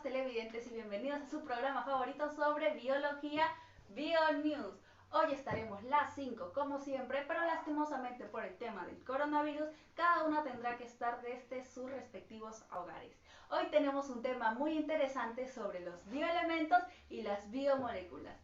televidentes y bienvenidos a su programa favorito sobre biología, BioNews. Hoy estaremos las 5 como siempre, pero lastimosamente por el tema del coronavirus, cada una tendrá que estar desde sus respectivos hogares. Hoy tenemos un tema muy interesante sobre los bioelementos y las biomoléculas.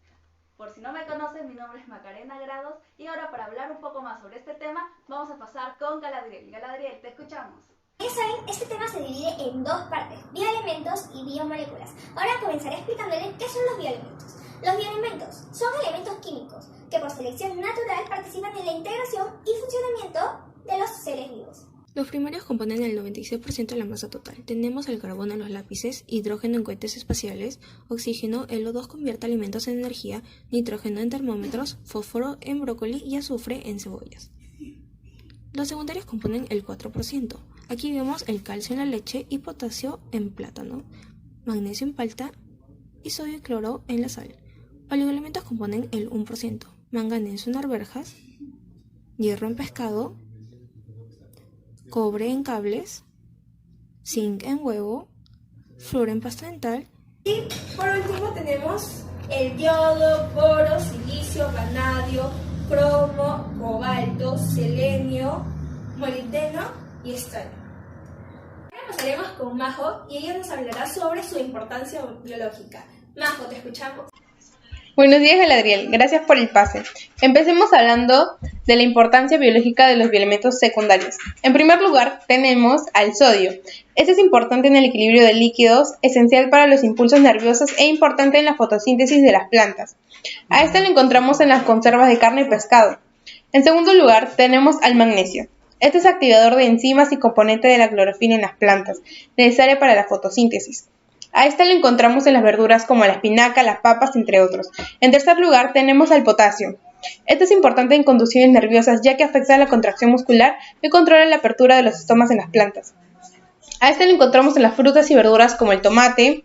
Por si no me conocen, mi nombre es Macarena Grados y ahora para hablar un poco más sobre este tema, vamos a pasar con Galadriel. Galadriel, te escuchamos. Como saben, este tema se divide en dos partes, bioelementos y biomoléculas. Ahora comenzaré explicándoles qué son los bioelementos. Los bioelementos son elementos químicos que por selección natural participan en la integración y funcionamiento de los seres vivos. Los primarios componen el 96% de la masa total. Tenemos el carbono en los lápices, hidrógeno en cohetes espaciales, oxígeno, el O2 convierte alimentos en energía, nitrógeno en termómetros, fósforo en brócoli y azufre en cebollas. Los secundarios componen el 4%. Aquí vemos el calcio en la leche y potasio en plátano, magnesio en palta y sodio y cloro en la sal. Oligoelementos componen el 1%, manganeso en arvejas, hierro en pescado, cobre en cables, zinc en huevo, flúor en pasta dental. Y por último tenemos el yodo, boro, silicio, vanadio, cromo, cobalto, selenio, molibdeno y estaño. Ahora pasaremos con Majo y ella nos hablará sobre su importancia biológica. Majo, te escuchamos. Buenos días, Galadriel. Gracias por el pase. Empecemos hablando de la importancia biológica de los bioelementos secundarios. En primer lugar, tenemos al sodio. Este es importante en el equilibrio de líquidos, esencial para los impulsos nerviosos e importante en la fotosíntesis de las plantas. A este lo encontramos en las conservas de carne y pescado. En segundo lugar, tenemos al magnesio. Este es activador de enzimas y componente de la clorofila en las plantas, necesaria para la fotosíntesis. A este lo encontramos en las verduras como la espinaca, las papas, entre otros. En tercer lugar, tenemos al potasio. Este es importante en conducciones nerviosas ya que afecta a la contracción muscular y controla la apertura de los estomas en las plantas. A este lo encontramos en las frutas y verduras como el tomate,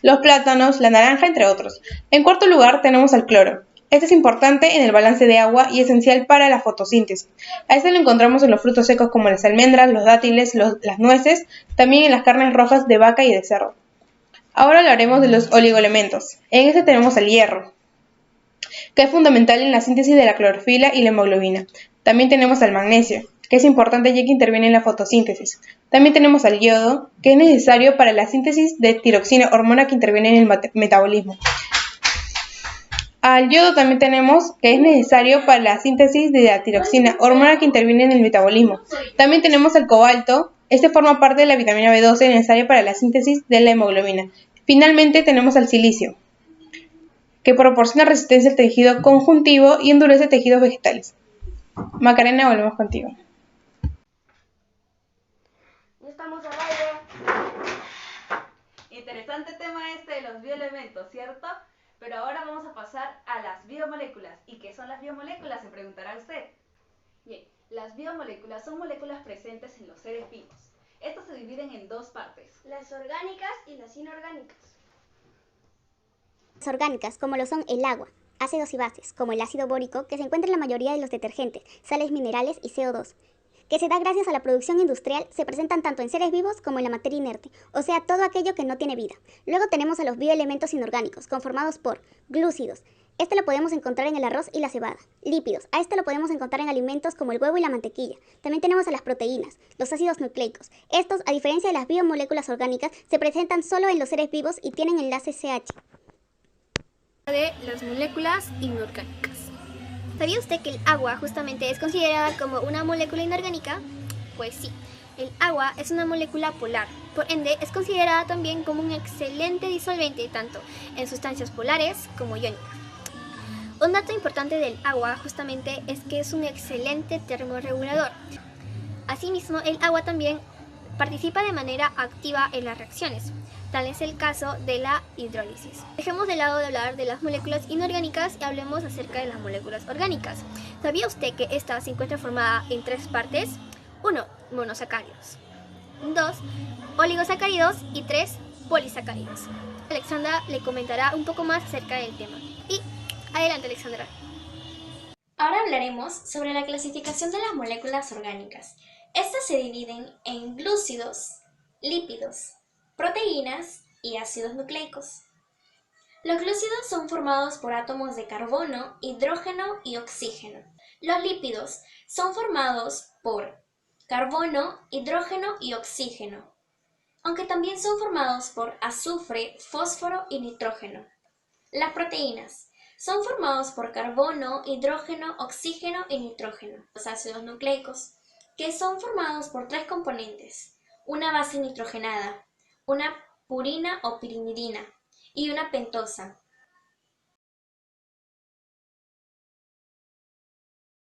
los plátanos, la naranja, entre otros. En cuarto lugar, tenemos al cloro. Este es importante en el balance de agua y esencial para la fotosíntesis. A este lo encontramos en los frutos secos como las almendras, los dátiles, las nueces, también en las carnes rojas de vaca y de cerdo. Ahora hablaremos de los oligoelementos. En este tenemos el hierro, que es fundamental en la síntesis de la clorofila y la hemoglobina. También tenemos al magnesio, que es importante ya que interviene en la fotosíntesis. También tenemos al yodo, que es necesario para la síntesis de tiroxina, hormona que interviene en el metabolismo. Al yodo también tenemos que es necesario para la síntesis de la tiroxina, hormona que interviene en el metabolismo. También tenemos al cobalto. Este forma parte de la vitamina B12 necesaria para la síntesis de la hemoglobina. Finalmente tenemos al silicio, que proporciona resistencia al tejido conjuntivo y endurece tejidos vegetales. Macarena, volvemos contigo. Estamos al aire. Interesante tema este de los bioelementos, ¿cierto? Pero ahora vamos a pasar a las biomoléculas. ¿Y qué son las biomoléculas? Se preguntará usted. Bien, las biomoléculas son moléculas presentes en los seres vivos. Estas se dividen en dos partes. Las orgánicas y las inorgánicas. Las orgánicas, como lo son el agua, ácidos y bases, como el ácido bórico, que se encuentra en la mayoría de los detergentes, sales minerales y CO2, que se da gracias a la producción industrial, se presentan tanto en seres vivos como en la materia inerte, o sea, todo aquello que no tiene vida. Luego tenemos a los bioelementos inorgánicos, conformados por glúcidos. Este lo podemos encontrar en el arroz y la cebada. Lípidos. A este lo podemos encontrar en alimentos como el huevo y la mantequilla. También tenemos a las proteínas, los ácidos nucleicos. Estos, a diferencia de las biomoléculas orgánicas, se presentan solo en los seres vivos y tienen enlace CH. De las moléculas inorgánicas. ¿Sabía usted que el agua justamente es considerada como una molécula inorgánica? Pues sí, el agua es una molécula polar, por ende es considerada también como un excelente disolvente tanto en sustancias polares como iónicas. Un dato importante del agua justamente es que es un excelente termorregulador. Asimismo, el agua también participa de manera activa en las reacciones. Tal es el caso de la hidrólisis. Dejemos de lado de hablar de las moléculas inorgánicas y hablemos acerca de las moléculas orgánicas. ¿Sabía usted que esta se encuentra formada en tres partes? 1. Monosacáridos. 2. Oligosacáridos. Y 3. Polisacáridos. Alexandra le comentará un poco más acerca del tema. Y adelante, Alexandra. Ahora hablaremos sobre la clasificación de las moléculas orgánicas. Estas se dividen en glúcidos, lípidos, proteínas y ácidos nucleicos. Los glúcidos son formados por átomos de carbono, hidrógeno y oxígeno. Los lípidos son formados por carbono, hidrógeno y oxígeno, aunque también son formados por azufre, fósforo y nitrógeno. Las proteínas son formados por carbono, hidrógeno, oxígeno y nitrógeno. Los ácidos nucleicos, que son formados por 3 componentes, una base nitrogenada, una purina o pirimidina y una pentosa,